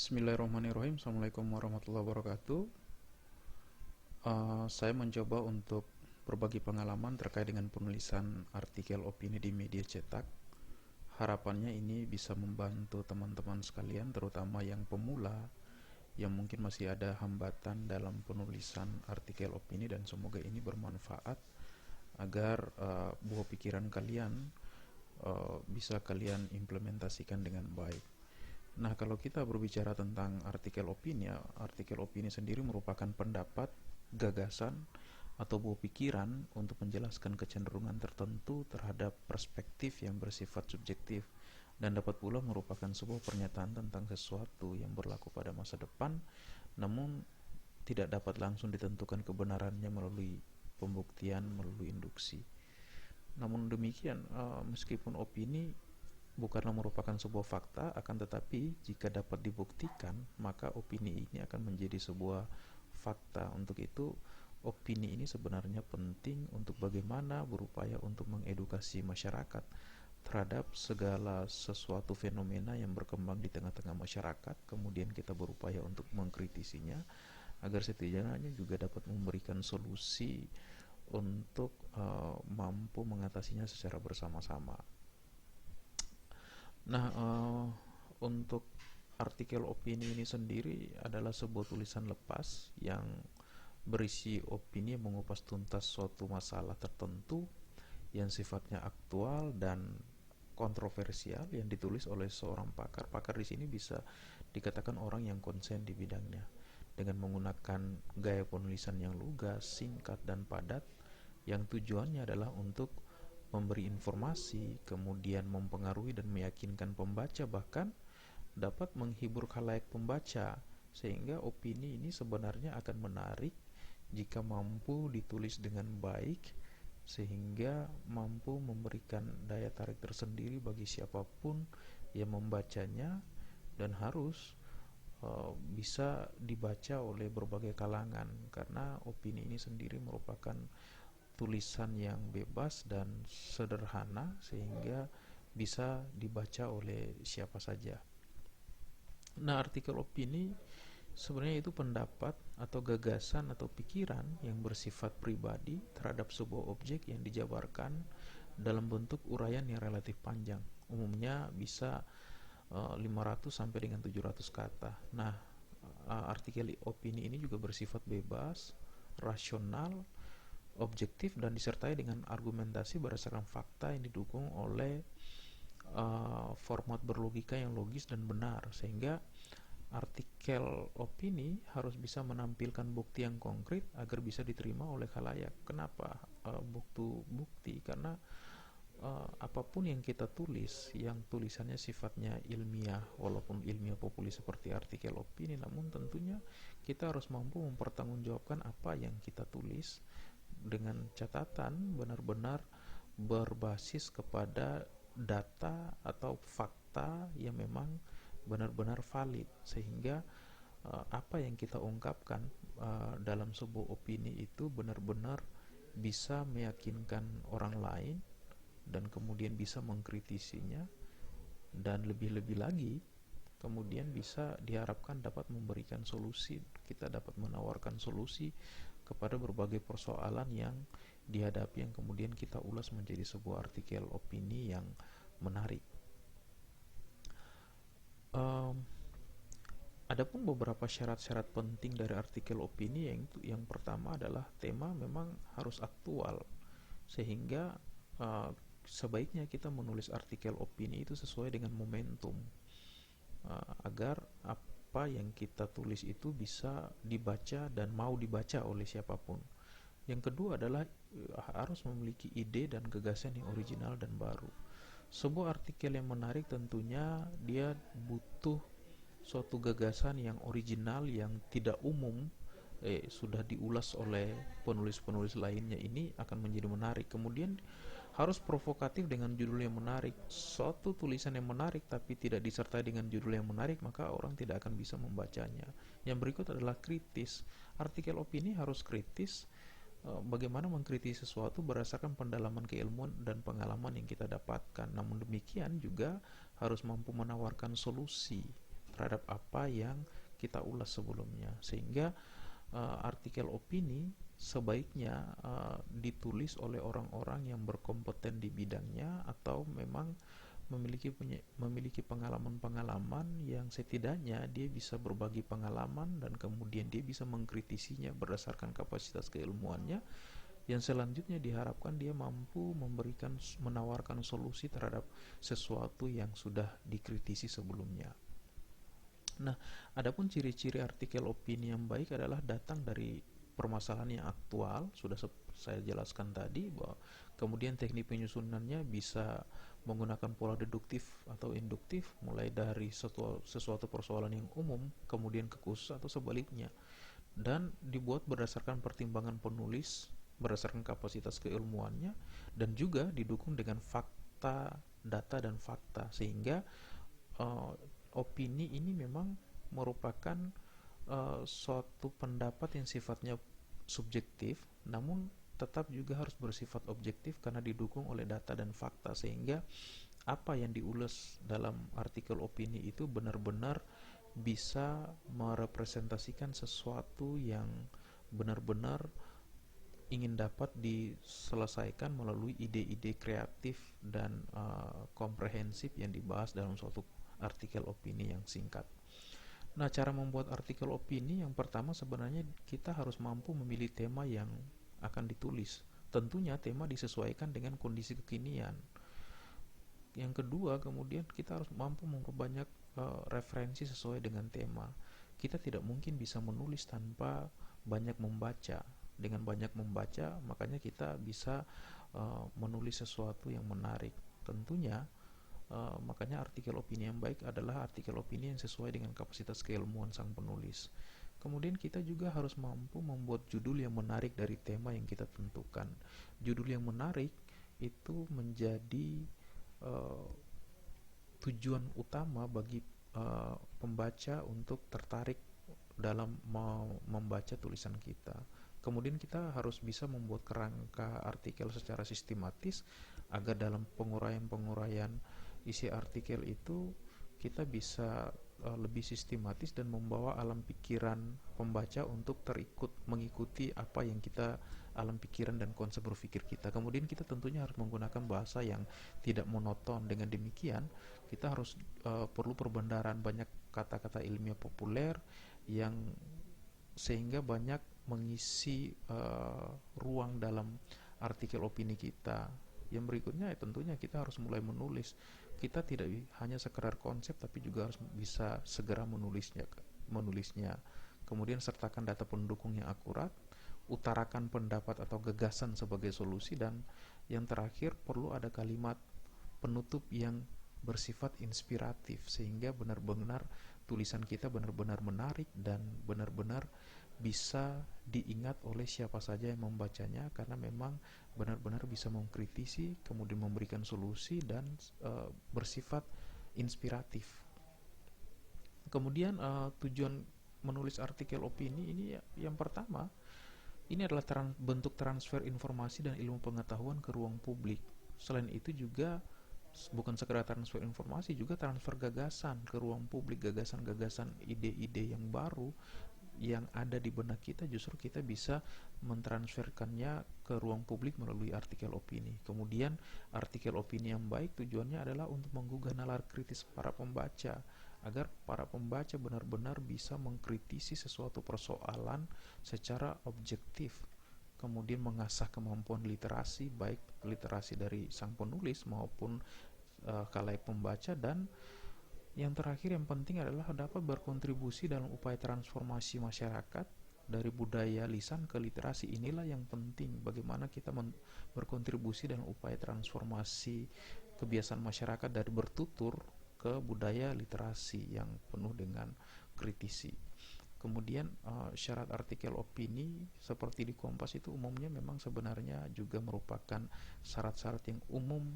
Bismillahirrahmanirrahim. Assalamualaikum warahmatullahi wabarakatuh. Saya mencoba untuk berbagi pengalaman terkait dengan penulisan artikel opini di media cetak. Harapannya ini bisa membantu teman-teman sekalian, terutama yang pemula, yang mungkin masih ada hambatan dalam penulisan artikel opini, dan semoga ini bermanfaat agar buah pikiran kalian bisa kalian implementasikan dengan baik. Nah, kalau kita berbicara tentang artikel opini, ya, artikel opini sendiri merupakan pendapat, gagasan, atau buah pikiran untuk menjelaskan kecenderungan tertentu terhadap perspektif yang bersifat subjektif, dan dapat pula merupakan sebuah pernyataan tentang sesuatu yang berlaku pada masa depan, namun tidak dapat langsung ditentukan kebenarannya melalui pembuktian melalui induksi. Namun demikian, meskipun opini bukanlah merupakan sebuah fakta, akan tetapi jika dapat dibuktikan, maka opini ini akan menjadi sebuah fakta. Untuk itu, opini ini sebenarnya penting untuk bagaimana berupaya untuk mengedukasi masyarakat terhadap segala sesuatu fenomena yang berkembang di tengah-tengah masyarakat. Kemudian kita berupaya untuk mengkritisinya agar setidaknya juga dapat memberikan solusi untuk mampu mengatasinya secara bersama-sama. Nah, untuk artikel opini ini sendiri adalah sebuah tulisan lepas yang berisi opini yang mengupas tuntas suatu masalah tertentu yang sifatnya aktual dan kontroversial, yang ditulis oleh seorang pakar. Pakar di sini bisa dikatakan orang yang konsen di bidangnya, dengan menggunakan gaya penulisan yang lugas, singkat, dan padat, yang tujuannya adalah untuk memberi informasi, kemudian mempengaruhi dan meyakinkan pembaca, bahkan dapat menghibur khalayak pembaca, sehingga opini ini sebenarnya akan menarik jika mampu ditulis dengan baik, sehingga mampu memberikan daya tarik tersendiri bagi siapapun yang membacanya, dan harus bisa dibaca oleh berbagai kalangan, karena opini ini sendiri merupakan tulisan yang bebas dan sederhana sehingga bisa dibaca oleh siapa saja. Nah, artikel opini sebenarnya itu pendapat atau gagasan atau pikiran yang bersifat pribadi terhadap sebuah objek yang dijabarkan dalam bentuk uraian yang relatif panjang. Umumnya bisa 500 sampai dengan 700 kata. Nah, artikel opini ini juga bersifat bebas, rasional, objektif, dan disertai dengan argumentasi berdasarkan fakta yang didukung oleh format berlogika yang logis dan benar, sehingga artikel opini harus bisa menampilkan bukti yang konkret agar bisa diterima oleh khalayak. Kenapa bukti? Karena apapun yang kita tulis, yang tulisannya sifatnya ilmiah, walaupun ilmiah populis seperti artikel opini, namun tentunya kita harus mampu mempertanggungjawabkan apa yang kita tulis dengan catatan benar-benar berbasis kepada data atau fakta yang memang benar-benar valid, sehingga apa yang kita ungkapkan dalam sebuah opini itu benar-benar bisa meyakinkan orang lain, dan kemudian bisa mengkritisinya, dan lebih-lebih lagi kemudian bisa diharapkan dapat memberikan solusi. Kita dapat menawarkan solusi kepada berbagai persoalan yang dihadapi, yang kemudian kita ulas menjadi sebuah artikel opini yang menarik. Adapun beberapa syarat-syarat penting dari artikel opini, yang pertama adalah tema memang harus aktual, sehingga sebaiknya kita menulis artikel opini itu sesuai dengan momentum, agar apa yang kita tulis itu bisa dibaca dan mau dibaca oleh siapapun. Yang kedua adalah harus memiliki ide dan gagasan yang original dan baru. Sebuah artikel yang menarik tentunya dia butuh suatu gagasan yang original, yang tidak umum, sudah diulas oleh penulis-penulis lainnya. Ini akan menjadi menarik. Kemudian harus provokatif dengan judul yang menarik. Suatu tulisan yang menarik tapi tidak disertai dengan judul yang menarik, maka orang tidak akan bisa membacanya. Yang berikut adalah kritis. Artikel opini harus kritis. Bagaimana mengkritisi sesuatu berdasarkan pendalaman keilmuan dan pengalaman yang kita dapatkan. Namun demikian juga harus mampu menawarkan solusi terhadap apa yang kita ulas sebelumnya, sehingga artikel opini sebaiknya ditulis oleh orang-orang yang berkompeten di bidangnya atau memang memiliki pengalaman-pengalaman yang setidaknya dia bisa berbagi pengalaman dan kemudian dia bisa mengkritisinya berdasarkan kapasitas keilmuannya, yang selanjutnya diharapkan dia mampu menawarkan solusi terhadap sesuatu yang sudah dikritisi sebelumnya. Nah, adapun ciri-ciri artikel opini yang baik adalah datang dari permasalahan yang aktual, sudah saya jelaskan tadi, bahwa kemudian teknik penyusunannya bisa menggunakan pola deduktif atau induktif, mulai dari sesuatu persoalan yang umum kemudian ke khusus atau sebaliknya, dan dibuat berdasarkan pertimbangan penulis berdasarkan kapasitas keilmuannya, dan juga didukung dengan fakta, data dan fakta, sehingga uh, opini ini memang merupakan suatu pendapat yang sifatnya subjektif, namun tetap juga harus bersifat objektif karena didukung oleh data dan fakta, sehingga apa yang diulas dalam artikel opini itu benar-benar bisa merepresentasikan sesuatu yang benar-benar ingin dapat diselesaikan melalui ide-ide kreatif dan komprehensif yang dibahas dalam suatu artikel opini yang singkat. Nah, cara membuat artikel opini yang pertama sebenarnya kita harus mampu memilih tema yang akan ditulis. Tentunya tema disesuaikan dengan kondisi kekinian. Yang kedua, kemudian kita harus mampu memperbanyak referensi sesuai dengan tema. Kita tidak mungkin bisa menulis tanpa banyak membaca. Dengan banyak membaca, makanya kita bisa menulis sesuatu yang menarik. Tentunya makanya artikel opini yang baik adalah artikel opini yang sesuai dengan kapasitas keilmuan sang penulis. Kemudian kita juga harus mampu membuat judul yang menarik dari tema yang kita tentukan. Judul yang menarik itu menjadi uh, tujuan utama bagi pembaca untuk tertarik dalam membaca tulisan kita. Kemudian kita harus bisa membuat kerangka artikel secara sistematis agar dalam penguraian-penguraian isi artikel itu kita bisa lebih sistematis dan membawa alam pikiran pembaca untuk mengikuti apa yang kita alam pikiran dan konsep berpikir kita. Kemudian kita tentunya harus menggunakan bahasa yang tidak monoton. Dengan demikian kita harus perlu perbendaharaan banyak kata-kata ilmiah populer yang sehingga banyak mengisi ruang dalam artikel opini kita. Yang berikutnya tentunya kita harus mulai menulis. Kita tidak hanya sekedar konsep tapi juga harus bisa segera menulisnya. Kemudian sertakan data pendukung yang akurat, utarakan pendapat atau gagasan sebagai solusi, dan yang terakhir perlu ada kalimat penutup yang bersifat inspiratif sehingga benar-benar tulisan kita benar-benar menarik dan benar-benar bisa diingat oleh siapa saja yang membacanya, karena memang benar-benar bisa mengkritisi, kemudian memberikan solusi dan bersifat inspiratif. Kemudian tujuan menulis artikel opini ini yang pertama, ini adalah bentuk transfer informasi dan ilmu pengetahuan ke ruang publik. Selain itu juga bukan sekedar transfer informasi, juga transfer gagasan ke ruang publik, gagasan-gagasan ide-ide yang baru yang ada di benak kita, justru kita bisa mentransferkannya ke ruang publik melalui artikel opini. Kemudian artikel opini yang baik tujuannya adalah untuk menggugah nalar kritis para pembaca, agar para pembaca benar-benar bisa mengkritisi sesuatu persoalan secara objektif, kemudian mengasah kemampuan literasi, baik literasi dari sang penulis maupun khalayak pembaca, dan yang terakhir yang penting adalah dapat berkontribusi dalam upaya transformasi masyarakat dari budaya lisan ke literasi. Inilah yang penting, bagaimana kita berkontribusi dalam upaya transformasi kebiasaan masyarakat dari bertutur ke budaya literasi yang penuh dengan kritisi. Kemudian syarat artikel opini seperti di Kompas itu umumnya memang sebenarnya juga merupakan syarat-syarat yang umum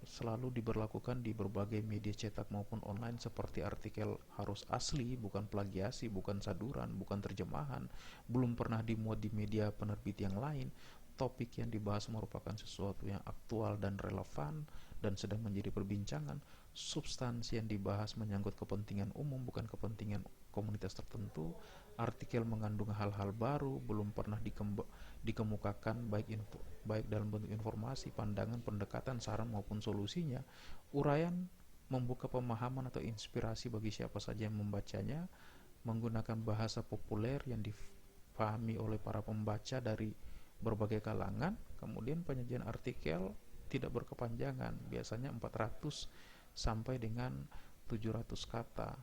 selalu diberlakukan di berbagai media cetak maupun online, seperti artikel harus asli, bukan plagiasi, bukan saduran, bukan terjemahan, belum pernah dimuat di media penerbit yang lain, topik yang dibahas merupakan sesuatu yang aktual dan relevan dan sedang menjadi perbincangan, substansi yang dibahas menyangkut kepentingan umum, bukan kepentingan komunitas tertentu. Artikel mengandung hal-hal baru, belum pernah dikemukakan, baik dalam bentuk informasi, pandangan, pendekatan, saran maupun solusinya. Uraian membuka pemahaman atau inspirasi bagi siapa saja yang membacanya, menggunakan bahasa populer yang difahami oleh para pembaca dari berbagai kalangan. Kemudian penyajian artikel tidak berkepanjangan, biasanya 400 sampai dengan 700 kata.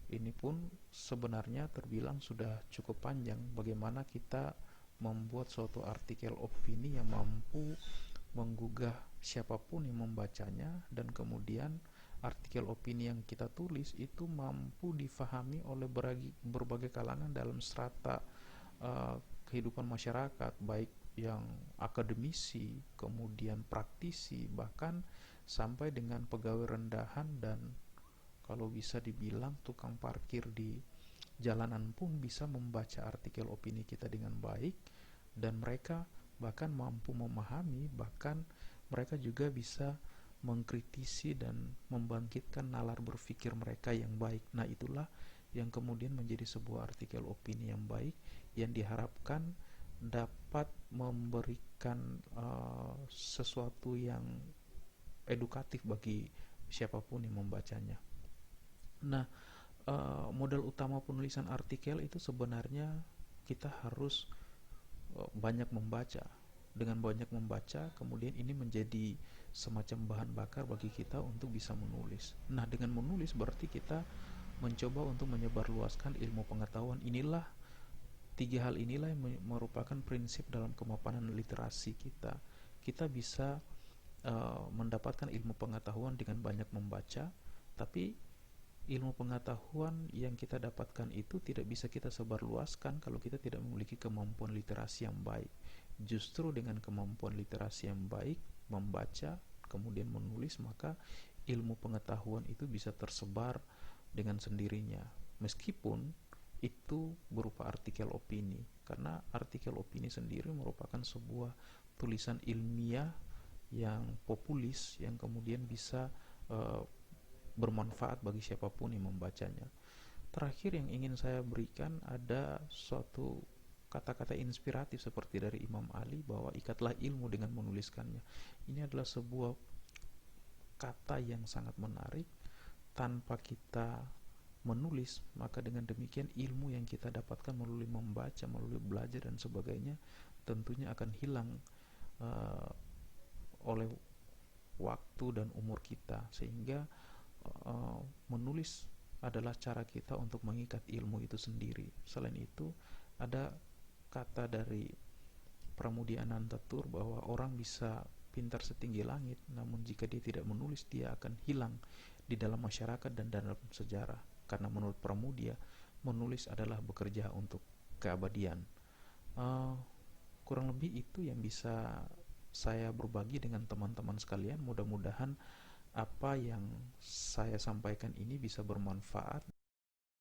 Ini pun sebenarnya terbilang sudah cukup panjang. Bagaimana kita membuat suatu artikel opini yang mampu menggugah siapapun yang membacanya, dan kemudian artikel opini yang kita tulis itu mampu difahami oleh berbagai kalangan dalam strata kehidupan masyarakat, baik yang akademisi, kemudian praktisi, bahkan sampai dengan pegawai rendahan, dan kalau bisa dibilang tukang parkir di jalanan pun bisa membaca artikel opini kita dengan baik, dan mereka bahkan mampu memahami, bahkan mereka juga bisa mengkritisi dan membangkitkan nalar berpikir mereka yang baik. Nah, itulah yang kemudian menjadi sebuah artikel opini yang baik, yang diharapkan dapat memberikan sesuatu yang edukatif bagi siapapun yang membacanya. Nah, modal utama penulisan artikel itu sebenarnya kita harus banyak membaca. Dengan banyak membaca, kemudian ini menjadi semacam bahan bakar bagi kita untuk bisa menulis. Nah, dengan menulis berarti kita mencoba untuk menyebarluaskan ilmu pengetahuan. Tiga hal inilah yang merupakan prinsip dalam kemapanan literasi kita. Kita bisa mendapatkan ilmu pengetahuan dengan banyak membaca, tapi ilmu pengetahuan yang kita dapatkan itu tidak bisa kita sebarluaskan kalau kita tidak memiliki kemampuan literasi yang baik. Justru dengan kemampuan literasi yang baik, membaca, kemudian menulis, maka ilmu pengetahuan itu bisa tersebar dengan sendirinya. Meskipun itu berupa artikel opini, karena artikel opini sendiri merupakan sebuah tulisan ilmiah yang populis, yang kemudian bisa bermanfaat bagi siapapun yang membacanya. Terakhir yang ingin saya berikan, ada suatu kata-kata inspiratif seperti dari Imam Ali, bahwa ikatlah ilmu dengan menuliskannya. Ini adalah sebuah kata yang sangat menarik. Tanpa kita menulis, maka dengan demikian ilmu yang kita dapatkan melalui membaca, melalui belajar dan sebagainya, tentunya akan hilang oleh waktu dan umur kita, sehingga menulis adalah cara kita untuk mengikat ilmu itu sendiri. Selain itu, ada kata dari Pramudia Anantatur bahwa orang bisa pintar setinggi langit, namun jika dia tidak menulis, dia akan hilang di dalam masyarakat dan dalam sejarah. Karena menurut Pramudia, menulis adalah bekerja untuk keabadian. Kurang lebih itu yang bisa saya berbagi dengan teman-teman sekalian. Mudah-mudahan apa yang saya sampaikan ini bisa bermanfaat